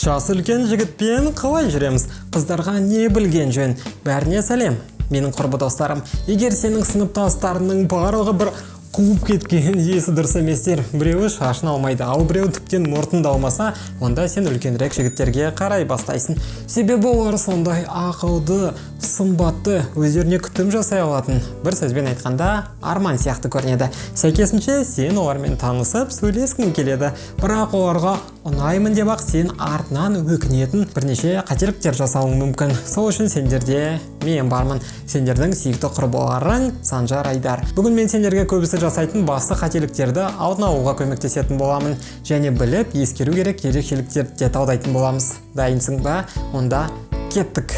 Жасы үлкен жігітпен қалай жүреміз? Қыздарға не білген жөн? Бәріне сәлем. Менің құрбы достарым, егер сенің сыныптастарының барлығы бір қуып кеткен есі дұрыс еместер, біреуі шашын алмайды, ал біреу тіптен мұртын да алмаса, онда сен үлкенірек жігіттерге қарай бастайсың. Себебі олар сондай ақылды, сымбатты, өздеріне күтім жасай алатын. Бір сөзбен айтқанда, арман сияқты көрінеді. Сәйкесінше сен олармен танысып, сөйлескің келеді. Бірақ оларға ұнаймын деп ақ сен артынан өкінетін бірнеше қателіктер жасауың мүмкін. Сол үшін сендерде мен бармын. Сендердің сүйікті құрбыларың Санжар Айдар. Бүгін мен сендерге көбісі жасайтын басты қателіктерді алдын алуға көмектесетін боламын. Және біліп, ескеру керек ерекшеліктерді де талдайтын боламыз. Дайынсың ба? Онда кеттік.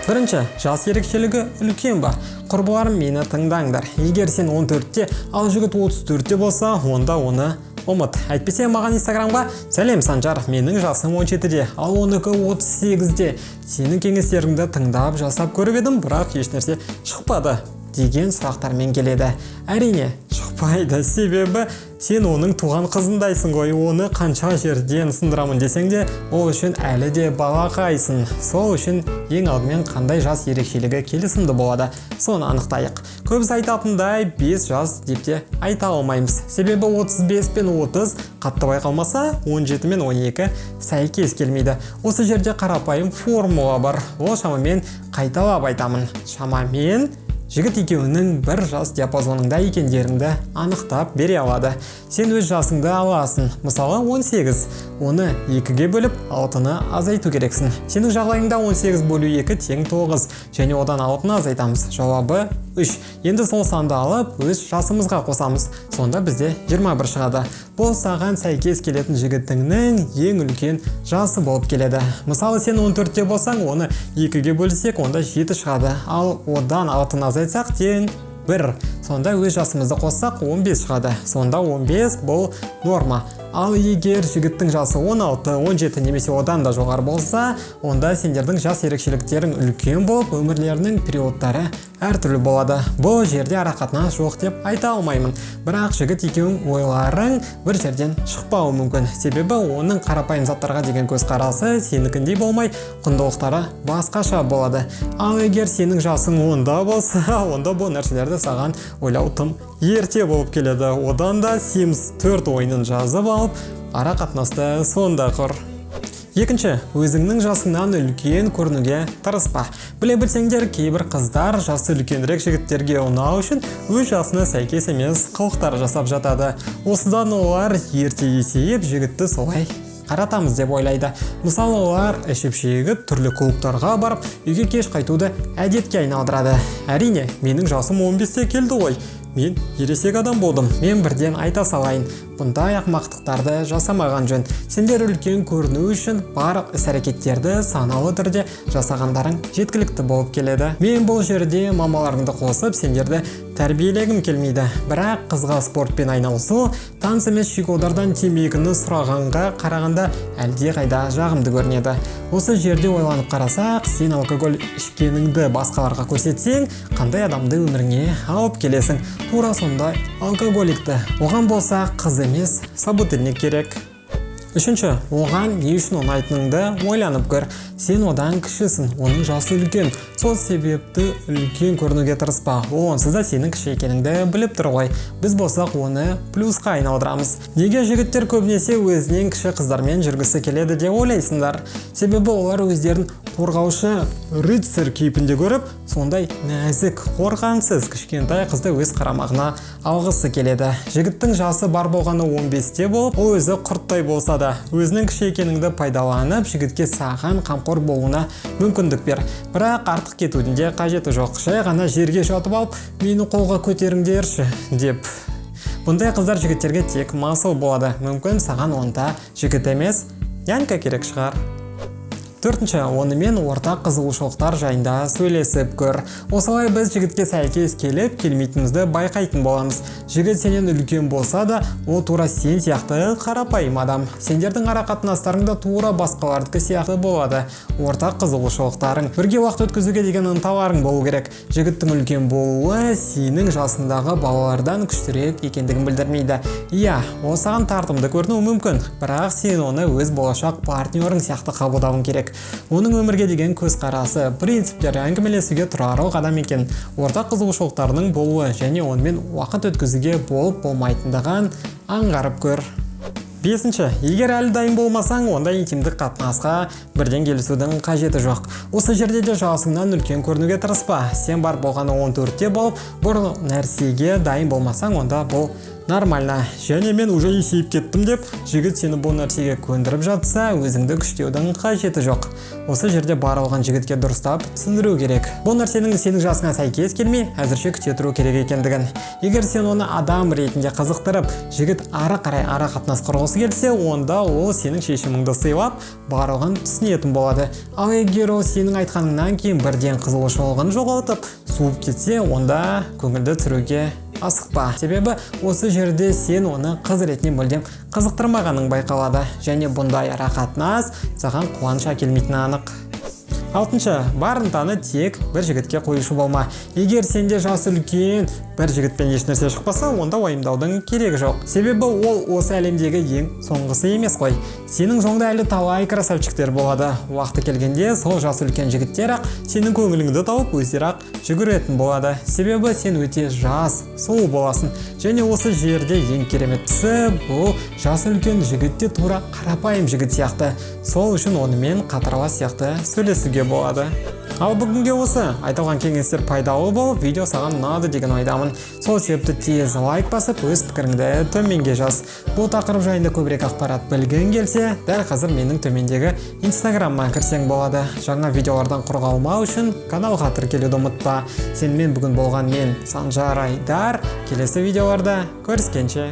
Бірінші, жас ерекшелігі үлкен ба? Құрбыларым, мені тыңдаңдар. Егер сен 14-те, ал жігіт 34-те болса, онда оны ұмыт. Әйтпесе маған инстаграмға: сәлем Санжар, менің жасым 17-де, ал оныкі 38-де. Сенің кеңестеріңді тыңдап жасап көріп едім, бірақ ешнәрсе шықпады деген сұрақтармен келеді. Әрине, шықпайды, себебі сен оның туған қызындайсың ғой. Оны қанша жерден сындырамын десең де, ол үшін әлі де балақайсың. Сол үшін ең алдымен қандай жас ерекшелігі келісімді болады, соны анықтайық. Көбісі айтатындай 5 жас деп те айта алмаймыз. Себебі 35 пен 30 қатты байқалмаса, 17 мен 12 сәйкес келмейді. Осы жерде қарапайым формула бар. Ол шамамен қайталап айтамын. Шамамен жігіт екеуінің бір жас диапазонында екендеріңді анықтап бере алады. Сен өз жасыңды аласың. Мысалы 18. Оны 2-ге бөліп, 6-ны азайту керексің. Сенің жағдайыңда 18 бөлу 2 тең 9. Және одан 6-ны азайтамыз. Жауабы 3. Енді сол санды алып, өз жасымызға қосамыз. Сонда бізде 21 шығады. Бұл саған сәйкес келетін жігітіңнің ең үлкен жасы болып келеді. Мысалы сен 14-те болсаң, оны 2-ге бөлсек, онда 7 шығады. Ал одан 6-ны азайтсақ тең 1. Сонда өз жасымызды қоссақ 15 шығады. Сонда 15 бұл норма. Ал егер жігіттің жасы 16, 17 немесе одан да жоғары болса, онда сендердің жас ерекшеліктерің үлкен болып, өмірлерінің периодтары әртүрлі болады. Бұл жерде арақатынас жоқ деп айта алмаймын. Бірақ жігіт екеуің ойларың бір жерден шықпауы мүмкін. Себебі оның қарапайым заттарға деген көзқарасы сенікіндей болмай, құндылықтары басқаша болады. Ал егер сенің жасың 10-да болса, онда бұл нәрселерді саған ойлау тым ерте болып келеді. Одан да Sims 4 ойынын жазып алып, ара қатынасты сонда құр. Екінші, өзіңнің жасыңнан үлкен көрінуге тырыспа. Біле білсеңдер, кейбір қыздар жасы үлкенірек жігіттерге ұнау үшін өз жасына сәйкес емес қылықтар жасап жатады. Осыдан олар ерте есейіп, жігітті солай қаратамыз деп ойлайды. Мысалы, олар ішіп-шегіп түрлі клубтарға барып, үйге кеш қайтуды әдетке айналдырады. Әрине, менің жасым 15-те келді ғой. Мен ересек адам болдым. Мен бірден айта салайын. Бұндай ақымақтықтарды жасамаған жөн. Сендер үлкен көріну үшін барлық іс-әрекеттерді саналы түрде жасағандарың жеткілікті болып келеді. Мен бұл жерде мамаларыңды қосып, сендерді тәрбиелегім келмейді. Бірақ қызға спортпен айналысу, таныс емес шиколдардан темекіні сұрағанға қарағанда әлде қайда жағымды көрінеді. Осы жерде ойланып қарасақ, сен алкоголь ішкеніңді басқаларға көрсетсең, қандай адамды өміріңе алып келесің? Тура сондай алкоголикті. Оған болса қыз емес, собутыльник керек. Үшінші, оған не үшін ұнайтыныңды ойланып көр. Сен одан кішісің, оның жасы үлкен. Сол себепті үлкен көрінуге тырыспа. Онсыз да сенің кіші екеніңді біліп тұр ғой. Біз болсақ оны плюсқа айналдырамыз. Неге жігіттер көбінесе өзінен кіші қыздармен жүргісі келеді деп ойлайсыңдар? Себебі олар өздерін қорғаушы рыцарь кейпінде көріп, сондай нәзік, қорғансыз кішкентай қызды өз қарамағына алғысы келеді. Жігіттің жасы бар болғаны 15-те болып, ол өзі құрттай болса да, өзінің кіші екеніңді пайдаланып, жігітке саған қамқор болуына мүмкіндік бер. Бірақ артық кетудің де қажеті жоқ. Жай ғана жерге жатып алып, мені қолға көтеріңдерші деп. Бұндай қыздар жігіттерге тек масыл болады. Мүмкін саған онда жігіт емес, янка керек шығар. Төртінші, онымен ортақ қызығушылықтар жайында сөйлесіп көр. Осылай біз жігітке сәйкес келіп келмейтінімізді байқайтын боламыз. Жігіт сенен үлкен болса да, ол тура сен сияқты қарапайым адам. Сендердің ара-қатынастарың да тура басқалардікі сияқты болады. Ортақ қызығушылықтарың, бірге уақыт өткізуге деген ынталарың болу керек. Жігіттің үлкен болуы сенің жасындағы балалардан күштірек екендігін білдірмейді. Иә, ол саған тартымды көрінуі мүмкін, бірақ сен оны өз болашақ партнерің сияқты қабылдауың керек. Оның өмірге деген көзқарасы, принциптері, әңгімелесуге тұрарлық адам екен. Ортақ қызығушылықтарының болуы және онымен уақыт өткізуге болып болмайтындығын аңғарып көр. Бесінші, егер әлі дайын болмасаң, онда интимдік қатынасқа бірден келісудің қажеті жоқ. Осы жерде де жасыңнан үлкен көрінуге тырыспа. Сен бар болғаны 14-те болып, бір нәрсеге дайын болмасаң, онда бұл нормально. Және мен уже есейіп кеттім деп, жігіт сені бұл нәрсеге көндіріп жатса, өзіңді күштеудің қажеті жоқ. Осы жерде барлығын жігітке дұрыстап түсіндіру керек. Бұл нәрсенің сенің жасыңа сәйкес келмей, әзірше күте тұру керек екендігін. Егер сен оны адам ретінде қызықтырып, жігіт ары қарай ара қатынас құрғысы келсе, онда ол сенің шешіміңді сыйлап, барлығын түсінетін болады. Ал егер ол сенің айтқаныңнан кейін бірден қызығушылығын жоғалтып, суып кетсе, онда көңілді түсіруге асықпа. Себебі осы жерде сен оны қыз ретінде мүлдем қызықтырмағаның байқалады, және бұндай ара қатынас саған қуаныш әкелмейтіні анық. Алтыншы, бар ынтаны тек бір жігітке қойушы болма. Егер сенде жасы үлкен бір жігітпен ешнәрсе шықпаса, онда уайымдаудың керегі жоқ. Себебі ол осы әлемдегі ең соңғысы емес қой. Сенің жолыңда әлі талай красавчиктер болады. Уақыты келгенде сол жасы үлкен жігіттер ақ сенің көңіліңді тауып өздері ақ жүгіретін болады. Себебі сен өте жас, сұлу боласың. Және осы жерде ең кереметтісі, бұл жасы үлкен жігітте тура қарапайым жігіт сияқты. Сол үшін онымен қатарлас сияқты сөйлесуге болады. Ал бүгінге осы айтылған кеңестер пайдалы болып, видео саған ұнады деген ойдамын. Сол себепті тез лайк басып, өз пікіріңді төменге жаз. Бұл тақырып жайында көбірек ақпарат білгің келсе, дәл қазір менің төмендегі инстаграмма кірсең болады. Жаңа видеолардан құр қалмау үшін каналға тіркелуді ұмытпа. Сенімен бүгін болған мен, Санжар Айдар. Келесі видеоларда көріскенше.